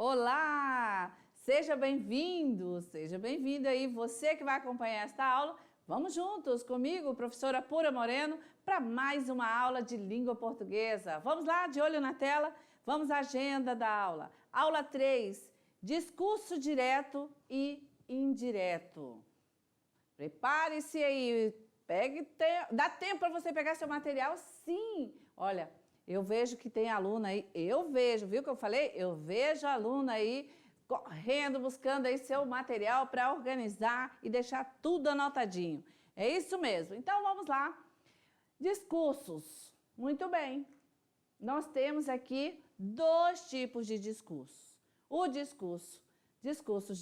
Olá! Seja bem-vindo aí, você que vai acompanhar esta aula. Vamos juntos comigo, professora Pura Moreno, para mais uma aula de língua portuguesa. Vamos lá, de olho na tela, vamos à agenda da aula. Aula 3, discurso direto e indireto. Prepare-se aí, dá tempo para você pegar seu material? Sim! Olha, eu vejo que tem aluna aí, viu que eu falei? Eu vejo aluna aí correndo, buscando aí seu material para organizar e deixar tudo anotadinho. É isso mesmo. Então, vamos lá. Discursos. Muito bem. Nós temos aqui dois tipos de discurso. O discurso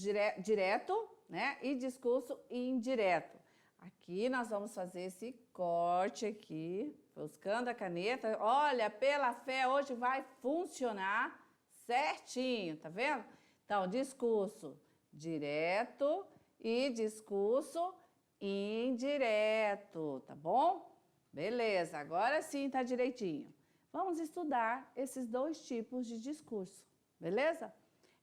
direto, né? E discurso indireto. Aqui nós vamos fazer esse corte aqui, buscando a caneta. Olha, pela fé, hoje vai funcionar certinho, tá vendo? Então, discurso direto e discurso indireto, tá bom? Beleza, agora sim tá direitinho. Vamos estudar esses dois tipos de discurso, beleza?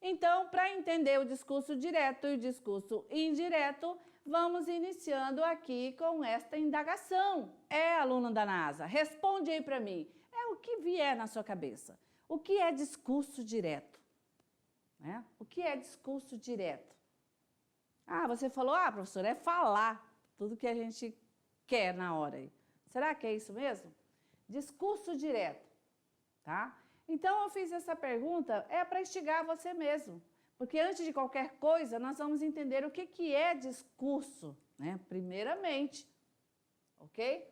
Então, para entender o discurso direto e o discurso indireto, vamos iniciando aqui com esta indagação. Aluna da NASA, responde aí para mim. É o que vier na sua cabeça. O que é discurso direto? O que é discurso direto? Você falou, professora, é falar tudo que a gente quer na hora aí. Será que é isso mesmo? Discurso direto, tá? Então, eu fiz essa pergunta, para instigar você mesmo. Porque antes de qualquer coisa, nós vamos entender o que é discurso, né? Primeiramente, ok?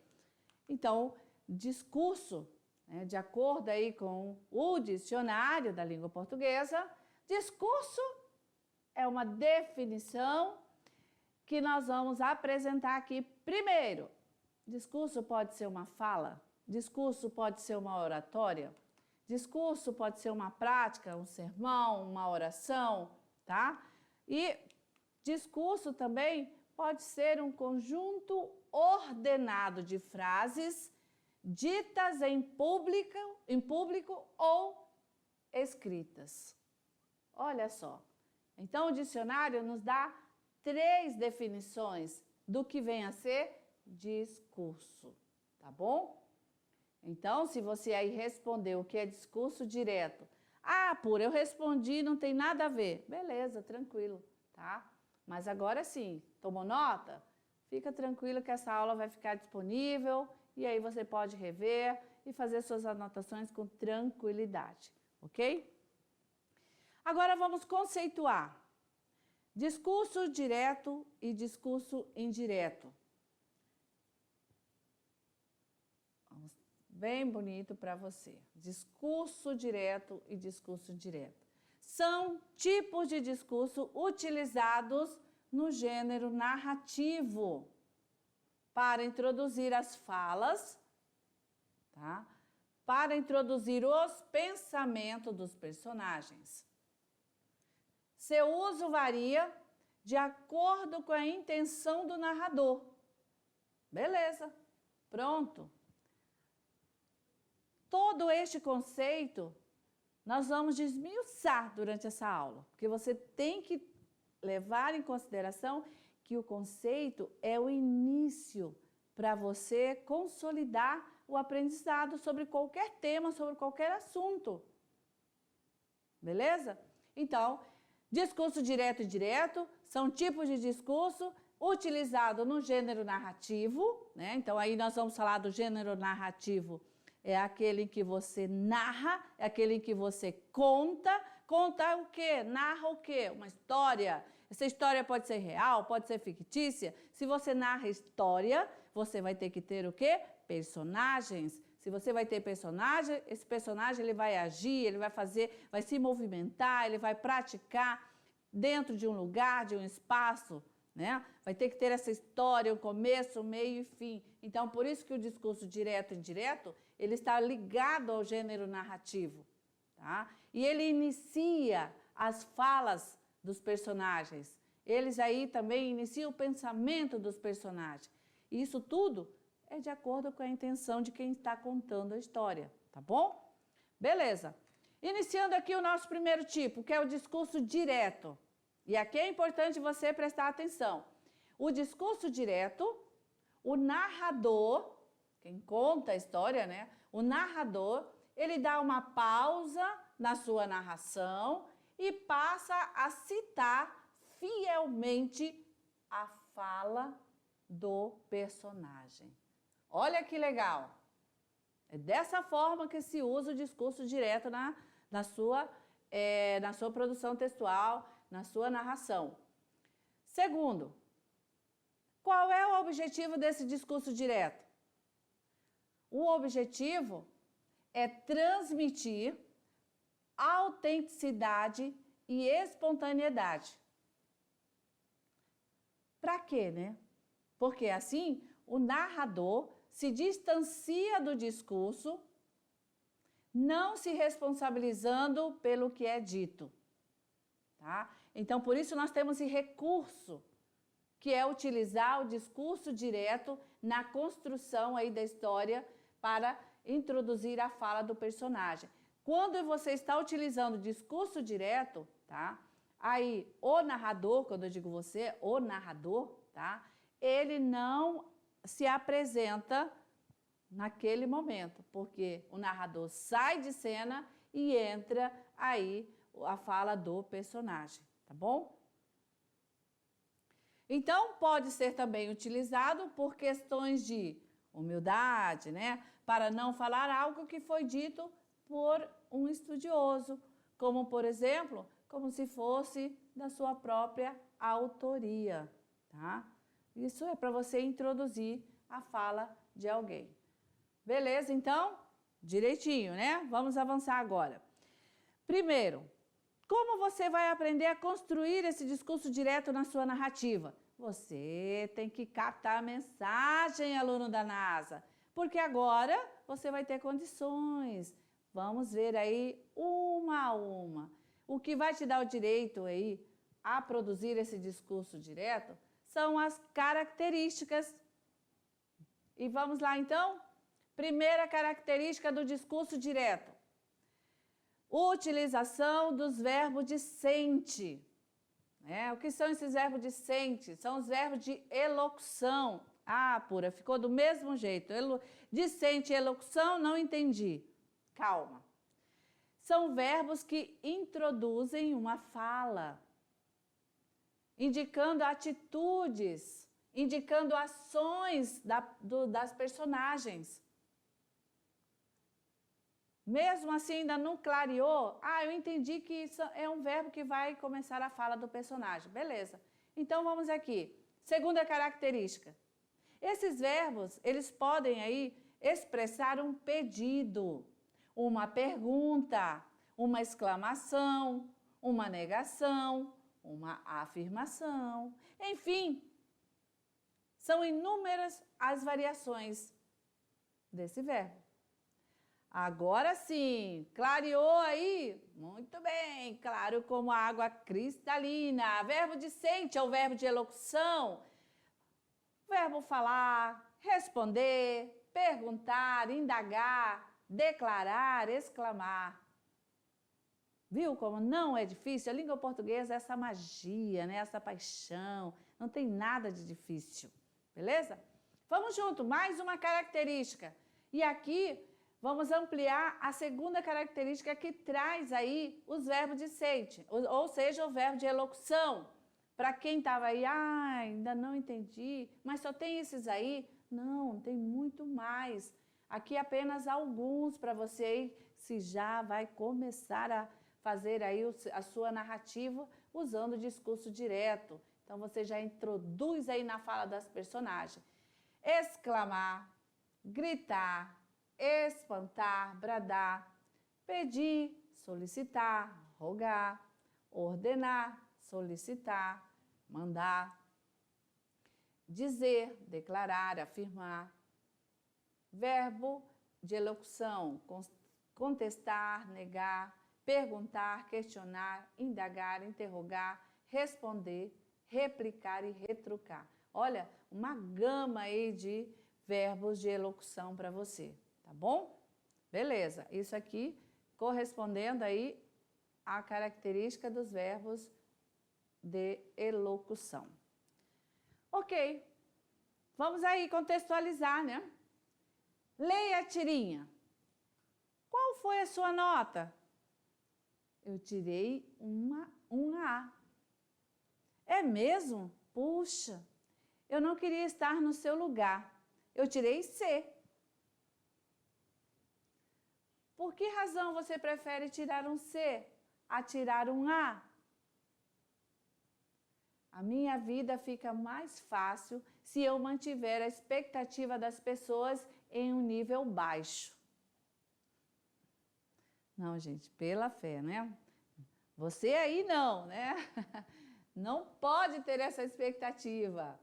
Então, discurso, né, de acordo aí com o dicionário da língua portuguesa, discurso é uma definição que nós vamos apresentar aqui primeiro. Discurso pode ser uma fala, discurso pode ser uma oratória, discurso pode ser uma prática, um sermão, uma oração, tá? E discurso também pode ser um conjunto ordenado de frases ditas em público ou escritas. Olha só. Então, o dicionário nos dá 3 definições do que vem a ser discurso, tá bom? Então, se você aí respondeu o que é discurso direto, Pura, eu respondi, não tem nada a ver. Beleza, tranquilo, tá? Mas agora sim, tomou nota? Fica tranquilo que essa aula vai ficar disponível e aí você pode rever e fazer suas anotações com tranquilidade, ok? Agora vamos conceituar discurso direto e discurso indireto. Bem bonito para você. Discurso direto e discurso indireto. São tipos de discurso utilizados no gênero narrativo para introduzir as falas, tá? Para introduzir os pensamentos dos personagens. Seu uso varia de acordo com a intenção do narrador. Beleza, pronto. Todo este conceito nós vamos desmiuçar durante essa aula, porque você tem que levar em consideração que o conceito é o início para você consolidar o aprendizado sobre qualquer tema, sobre qualquer assunto. Beleza? Então, discurso direto e indireto são tipos de discurso utilizado no gênero narrativo, né? Então, aí nós vamos falar do gênero narrativo. É aquele em que você narra, é aquele em que você conta. Conta o quê? Narra o quê? Uma história. Essa história pode ser real, pode ser fictícia. Se você narra história, você vai ter que ter o quê? Personagens. Se você vai ter personagem, esse personagem ele vai agir, ele vai fazer, vai se movimentar, ele vai praticar dentro de um lugar, de um espaço, né? Vai ter que ter essa história, o começo, o meio e fim. Então, por isso que o discurso direto e indireto, ele está ligado ao gênero narrativo, tá? E ele inicia as falas dos personagens. Eles aí também iniciam o pensamento dos personagens. E isso tudo é de acordo com a intenção de quem está contando a história, tá bom? Beleza. Iniciando aqui o nosso primeiro tipo, que é o discurso direto. E aqui é importante você prestar atenção. O discurso direto, o narrador, quem conta a história, né? O narrador, ele dá uma pausa na sua narração e passa a citar fielmente a fala do personagem. Olha que legal! É dessa forma que se usa o discurso direto na sua produção textual, na sua narração. Segundo, qual é o objetivo desse discurso direto? O objetivo é transmitir autenticidade e espontaneidade. Para quê, né? Porque assim o narrador se distancia do discurso, não se responsabilizando pelo que é dito. Tá? Então, por isso nós temos esse recurso, que é utilizar o discurso direto na construção aí da história para introduzir a fala do personagem. Quando você está utilizando o discurso direto, tá? Aí o narrador, quando eu digo você, o narrador, tá? Ele não se apresenta naquele momento, porque o narrador sai de cena e entra aí a fala do personagem, tá bom? Então, pode ser também utilizado por questões de humildade, né? Para não falar algo que foi dito por um estudioso, como, por exemplo, como se fosse da sua própria autoria, tá? Isso é para você introduzir a fala de alguém. Beleza, então? Direitinho, né? Vamos avançar agora. Primeiro, como você vai aprender a construir esse discurso direto na sua narrativa? Você tem que captar a mensagem, aluno da NASA, porque agora você vai ter condições. Vamos ver aí uma a uma. O que vai te dar o direito aí a produzir esse discurso direto são as características. E vamos lá então? Primeira característica do discurso direto: utilização dos verbos dicente. O que são esses verbos dicente? São os verbos de elocução. Ah, Pura, ficou do mesmo jeito. Dicente e elocução, não entendi. Calma. São verbos que introduzem uma fala, indicando atitudes, indicando ações das personagens. Mesmo assim, ainda não clareou? Eu entendi que isso é um verbo que vai começar a fala do personagem. Beleza. Então, vamos aqui. Segunda característica. Esses verbos, eles podem aí expressar um pedido, uma pergunta, uma exclamação, uma negação, uma afirmação. Enfim, são inúmeras as variações desse verbo. Agora sim, clareou aí? Muito bem, claro como a água cristalina. Verbo dicente é o verbo de elocução. Verbo falar, responder, perguntar, indagar, declarar, exclamar. Viu como não é difícil? A língua portuguesa é essa magia, né? Essa paixão. Não tem nada de difícil, beleza? Vamos junto, mais uma característica. E aqui vamos ampliar a segunda característica que traz aí os verbos dicente, ou seja, o verbo de elocução. Para quem estava aí, ainda não entendi, mas só tem esses aí? Não, tem muito mais. Aqui apenas alguns para você aí, se já vai começar a fazer aí a sua narrativa usando o discurso direto. Então, você já introduz aí na fala das personagens. Exclamar, gritar, espantar, bradar, pedir, solicitar, rogar, ordenar, solicitar, mandar, dizer, declarar, afirmar. Verbo de elocução: contestar, negar, perguntar, questionar, indagar, interrogar, responder, replicar e retrucar. Olha, uma gama aí de verbos de elocução para você, tá bom? Beleza, isso aqui correspondendo aí à característica dos verbos de elocução. Ok, vamos aí contextualizar, né? Leia a tirinha. Qual foi a sua nota? Eu tirei um A. É mesmo? Puxa, eu não queria estar no seu lugar. Eu tirei C. Por que razão você prefere tirar um C a tirar um A? A minha vida fica mais fácil se eu mantiver a expectativa das pessoas em um nível baixo. Não, gente, pela fé, né? Você aí não, né? Não pode ter essa expectativa.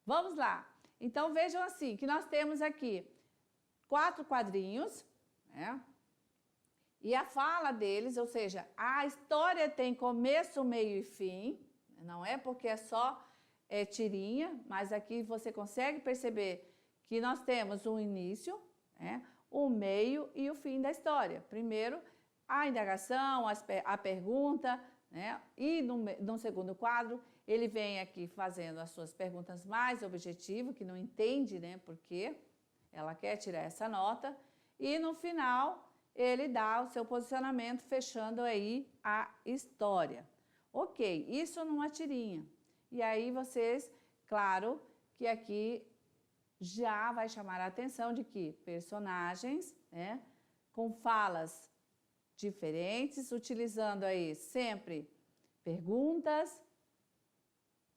Vamos lá. Então, vejam assim, que nós temos aqui 4 quadrinhos, né? E a fala deles, ou seja, a história tem começo, meio e fim. Não é porque é só tirinha, mas aqui você consegue perceber que nós temos um início, né? O meio e o fim da história. Primeiro, a indagação, a pergunta, né? E no segundo quadro, ele vem aqui fazendo as suas perguntas mais objetivas, que não entende, né, por quê ela quer tirar essa nota. E no final, ele dá o seu posicionamento, fechando aí a história. Ok, isso numa tirinha. E aí vocês, claro, que aqui já vai chamar a atenção de que personagens, né, com falas diferentes, utilizando aí sempre perguntas,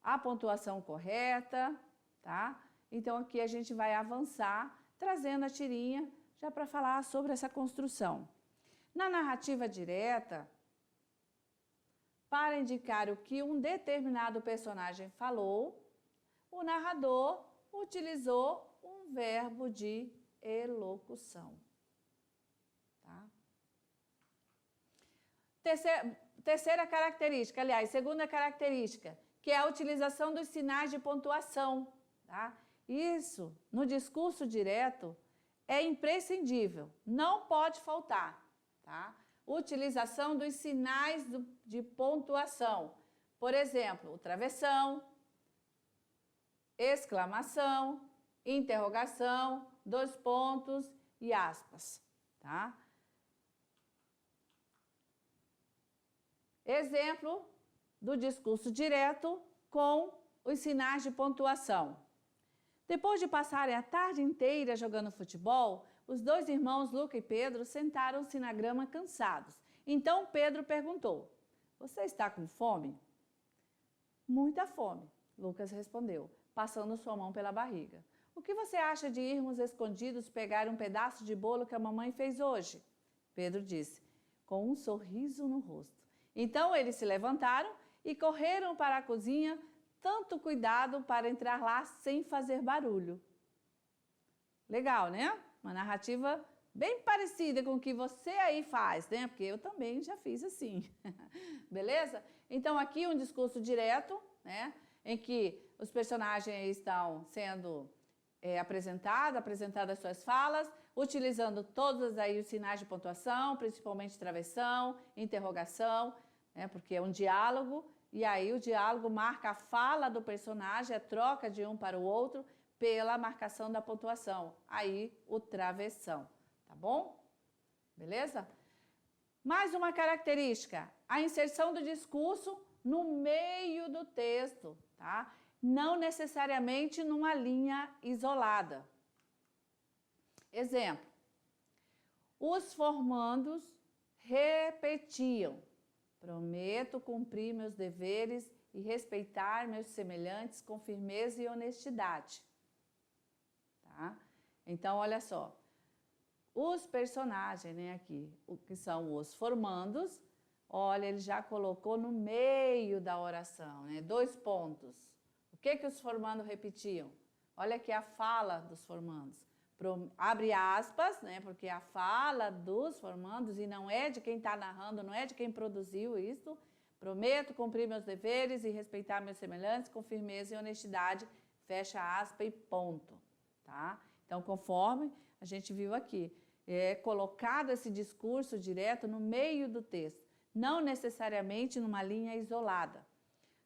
a pontuação correta, tá? Então aqui a gente vai avançar, trazendo a tirinha já para falar sobre essa construção. Na narrativa direta, para indicar o que um determinado personagem falou, o narrador utilizou um verbo de elocução. Tá? Terceira característica, aliás, segunda característica, que é a utilização dos sinais de pontuação. Tá? Isso, no discurso direto, é imprescindível, não pode faltar. Tá? Utilização dos sinais de pontuação. Por exemplo, o travessão, exclamação, interrogação, 2 pontos e aspas. Tá? Exemplo do discurso direto com os sinais de pontuação. Depois de passarem a tarde inteira jogando futebol, os 2 irmãos, Luca e Pedro, sentaram-se na grama cansados. Então Pedro perguntou: "Você está com fome?" "Muita fome", Lucas respondeu, passando sua mão pela barriga. "O que você acha de irmos escondidos pegar um pedaço de bolo que a mamãe fez hoje?" Pedro disse, com um sorriso no rosto. Então eles se levantaram e correram para a cozinha, tanto cuidado para entrar lá sem fazer barulho. Legal, né? Uma narrativa bem parecida com o que você aí faz, né? Porque eu também já fiz assim. Beleza? Então aqui um discurso direto, né? Em que os personagens estão sendo apresentadas as suas falas, utilizando todos aí os sinais de pontuação, principalmente travessão, interrogação, né? Porque é um diálogo, e aí o diálogo marca a fala do personagem, a troca de um para o outro, pela marcação da pontuação. Aí, o travessão, tá bom? Beleza? Mais uma característica, a inserção do discurso no meio do texto, tá? Não necessariamente numa linha isolada. Exemplo, os formandos repetiam: "Prometo cumprir meus deveres e respeitar meus semelhantes com firmeza e honestidade." Tá? Então, olha só, os personagens, né, aqui, que são os formandos, olha, ele já colocou no meio da oração, né, 2 pontos. O que os formandos repetiam? Olha aqui a fala dos formandos. Abre aspas, né, porque a fala dos formandos, e não é de quem está narrando, não é de quem produziu isso. "Prometo cumprir meus deveres e respeitar meus semelhantes com firmeza e honestidade." Fecha aspas e ponto. Tá? Então, conforme a gente viu aqui, colocado esse discurso direto no meio do texto, não necessariamente numa linha isolada.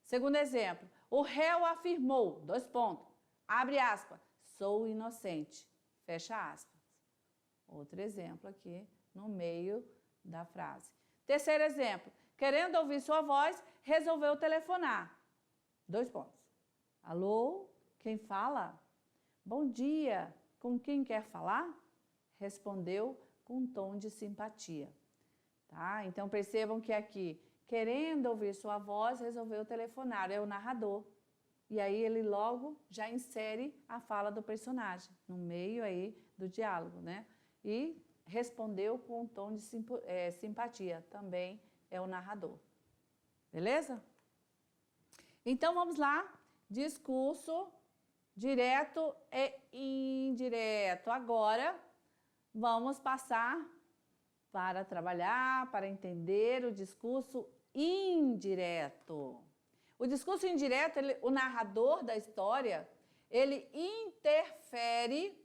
Segundo exemplo, o réu afirmou, abre aspas, sou inocente, fecha aspas. Outro exemplo aqui no meio da frase. Terceiro exemplo, querendo ouvir sua voz, resolveu telefonar. Alô, quem fala? Bom dia, com quem quer falar? Respondeu com um tom de simpatia. Tá? Então percebam que aqui, querendo ouvir sua voz, resolveu telefonar, é o narrador. E aí ele logo já insere a fala do personagem, no meio aí do diálogo, né? E respondeu com um tom de simpatia, também é o narrador. Beleza? Então vamos lá, discurso direto e indireto. Agora vamos passar para trabalhar, para entender o discurso indireto. O discurso indireto, o narrador da história, ele interfere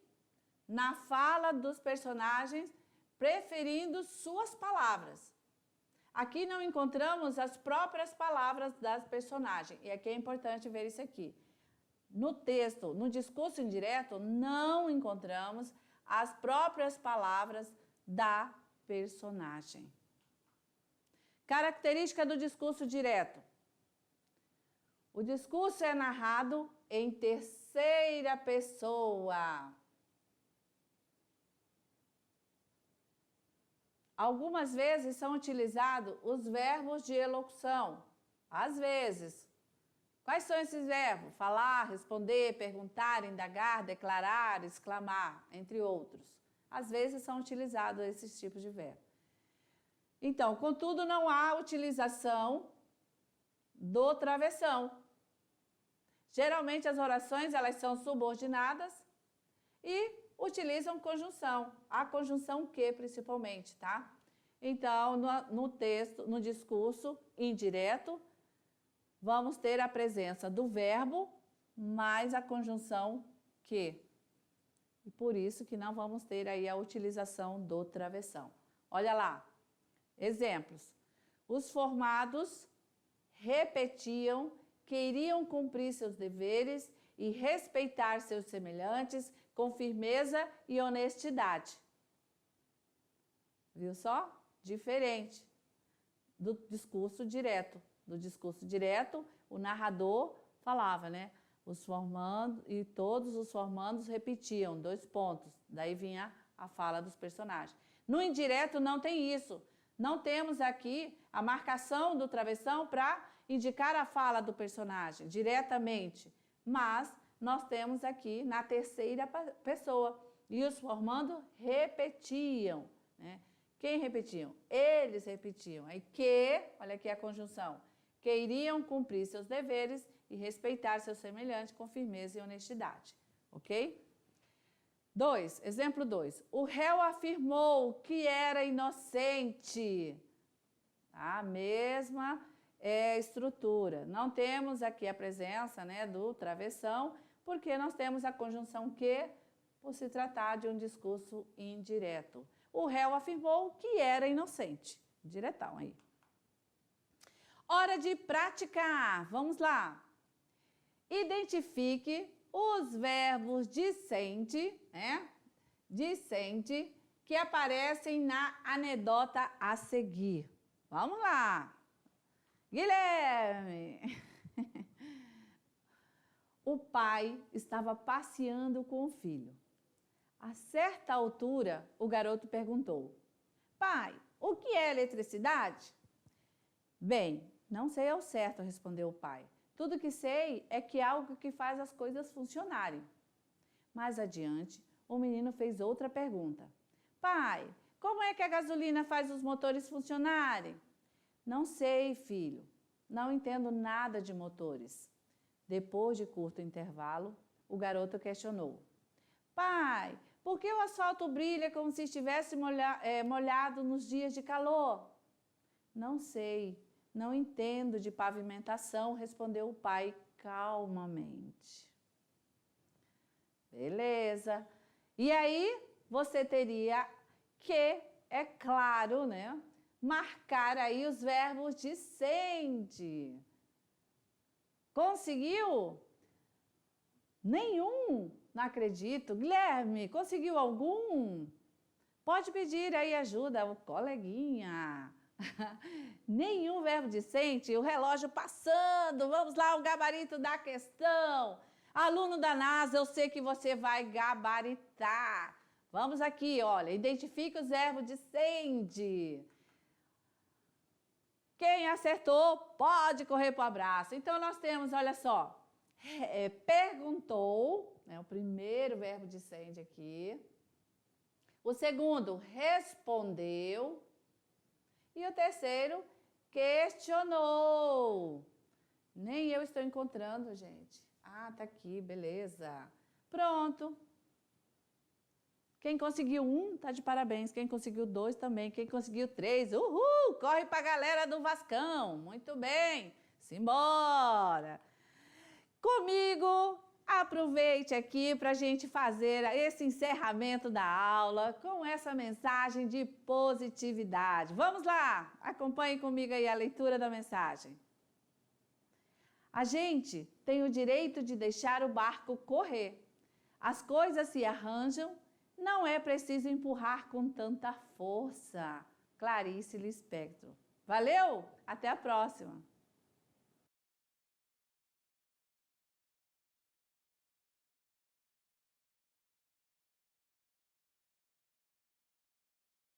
na fala dos personagens, preferindo suas palavras. Aqui não encontramos as próprias palavras das personagens, e aqui é importante ver isso aqui. No texto, no discurso indireto, não encontramos as próprias palavras da personagem. Característica do discurso direto. O discurso é narrado em terceira pessoa. Algumas vezes são utilizados os verbos de elocução. Às vezes. Quais são esses verbos? Falar, responder, perguntar, indagar, declarar, exclamar, entre outros. Às vezes são utilizados esses tipos de verbos. Então, contudo, não há utilização do travessão. Geralmente as orações elas são subordinadas e utilizam conjunção. A conjunção que, principalmente, tá? Então, no texto, no discurso indireto, vamos ter a presença do verbo mais a conjunção que. E por isso que não vamos ter aí a utilização do travessão. Olha lá, exemplos. Os formados repetiam que iriam cumprir seus deveres e respeitar seus semelhantes com firmeza e honestidade. Viu só? Diferente do discurso direto. Do discurso direto, o narrador falava, né? Os formandos e todos os formandos repetiam, Daí vinha a fala dos personagens. No indireto não tem isso. Não temos aqui a marcação do travessão para indicar a fala do personagem diretamente. Mas nós temos aqui na terceira pessoa. E os formandos repetiam, né? Quem repetiam? Eles repetiam. Aí que, olha aqui a conjunção, que iriam cumprir seus deveres e respeitar seus semelhantes com firmeza e honestidade. Ok? Exemplo 2. O réu afirmou que era inocente. A mesma estrutura. Não temos aqui a presença, né, do travessão, porque nós temos a conjunção que, por se tratar de um discurso indireto. O réu afirmou que era inocente. Diretão aí. Hora de praticar. Vamos lá. Identifique os verbos dicente, né? Dicente, que aparecem na anedota a seguir. Vamos lá. Guilherme. O pai estava passeando com o filho. A certa altura, o garoto perguntou: pai, o que é eletricidade? Bem, não sei ao certo, respondeu o pai. Tudo que sei é que é algo que faz as coisas funcionarem. Mais adiante, o menino fez outra pergunta. Pai, como é que a gasolina faz os motores funcionarem? Não sei, filho. Não entendo nada de motores. Depois de curto intervalo, o garoto questionou. Pai, por que o asfalto brilha como se estivesse molhado nos dias de calor? Não sei. Não entendo de pavimentação, respondeu o pai calmamente. Beleza. E aí, você teria que, é claro, né, marcar aí os verbos de sente. Conseguiu? Nenhum? Não acredito. Guilherme, conseguiu algum? Pode pedir aí ajuda ao coleguinha. Nenhum verbo de sente, o relógio passando. Vamos lá, o gabarito da questão. Aluno da NASA, eu sei que você vai gabaritar. Vamos aqui, olha, identifica os verbos de sente. Quem acertou pode correr para o abraço. Então, nós temos, olha só, perguntou, né, o primeiro verbo de sente aqui. O segundo, respondeu. E o terceiro, questionou. Nem eu estou encontrando, gente. Ah, tá aqui, beleza. Pronto. Quem conseguiu um, tá de parabéns. Quem conseguiu dois também. Quem conseguiu três, uhul! Corre pra galera do Vascão. Muito bem. Simbora. Comigo, aproveite aqui para a gente fazer esse encerramento da aula com essa mensagem de positividade. Vamos lá, acompanhe comigo aí a leitura da mensagem. A gente tem o direito de deixar o barco correr. As coisas se arranjam, não é preciso empurrar com tanta força. Clarice Lispector. Valeu? Até a próxima!